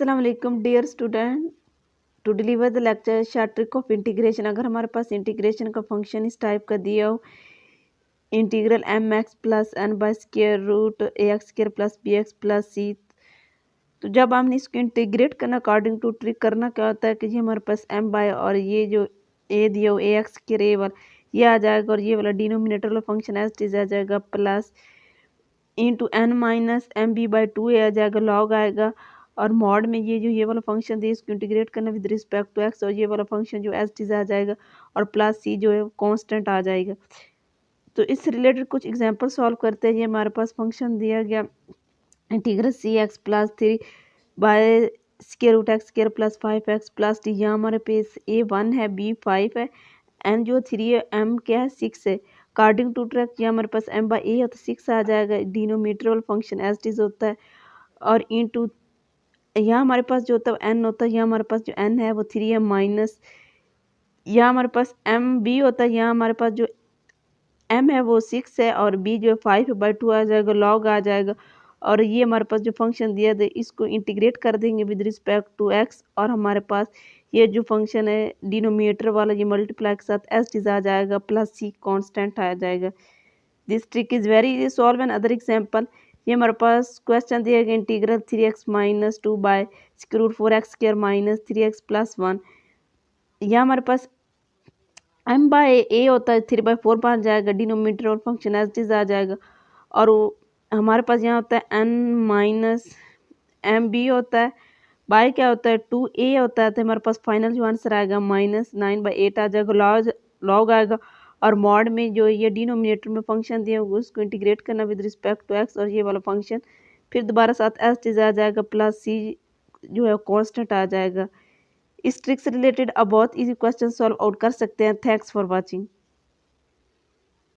अस्सलाम वालेकुम dear student. To deliver the lecture short trick of integration. अगर हमारे पास इंटीग्रेशन का फंक्शन इस टाइप का दिया हो, integral M X plus N by square root A X square plus B X plus C, तो जब हमने इसको इंटीग्रेट करना अकॉर्डिंग टू ट्रिक करना क्या होता है कि जी हमारे पास एम बाय और ये जो ए दिया हो ए एक्स स्क्वायर ए वाला ये आ जाएगा और ये वाला डिनोमिनेटर वाला फंक्शन एस टी आ जाएगा plus into N minus M B by two A आ जाएगा, लॉग आएगा और मॉड में ये वाला फंक्शन दिया इसको इंटीग्रेट करना विद रिस्पेक्ट टू एक्स और ये वाला फंक्शन जो एस टी आ जाएगा और प्लस सी जो है कांस्टेंट आ जाएगा। तो इससे रिलेटेड कुछ एग्जांपल सॉल्व करते हैं। ये हमारे पास फंक्शन दिया गया integral C X plus 3 by square root X square plus 5x plus T. यहाँ हमारे पास ए 1 है, बी 5 है, एन जो 3 है, एम क्या है 6 है। अकॉर्डिंग टू ट्रैक यहाँ हमारे पास एम बाई ए है तो 6 आ जाएगा, डिनोमीटर वाला फंक्शन एस टी होता है और इंटू यहाँ हमारे पास जो होता है एन होता है, यहाँ हमारे पास जो एन है वो 3 है माइनस यहाँ हमारे पास एम बी होता है, यहाँ हमारे पास जो एम है वो 6 है और बी जो है 5 है बाई 2 आ जाएगा, लॉग आ जाएगा और ये हमारे पास जो फंक्शन दिया था इसको इंटीग्रेट कर देंगे विद रिस्पेक्ट टू एक्स और हमारे पास ये जो फंक्शन है डिनोमिनेटर वाला ये मल्टीप्लाई के साथ एस टी आ जाएगा प्लस सी कांस्टेंट आ जाएगा। This trick is very easy. Solve another example. ये हमारे पास क्वेश्चन दिया गया integral 3x minus 2 by square root 4x square minus 3x plus 1। यहाँ हमारे पास एम बाय ए होता है 3/4 बन जाएगा, डिनोमिनेटर और फंक्शन एस टी आ जाएगा और हमारे पास यहाँ होता है एन माइनस एम बी होता है, बाय क्या होता है 2a होता है, तो हमारे पास फाइनल जो आंसर आएगा -9/8 आ जाएगा, लॉग आएगा और मॉड में जो ये डिनोमिनेटर में फंक्शन दिया होगा उसको इंटीग्रेट करना विद रिस्पेक्ट टू एक्स और ये वाला फंक्शन फिर दोबारा साथ एस टी आ जाएगा प्लस सी जो है कांस्टेंट आ जाएगा। इस ट्रिक से रिलेटेड अब बहुत इजी क्वेश्चन सॉल्व आउट कर सकते हैं। Thanks for watching.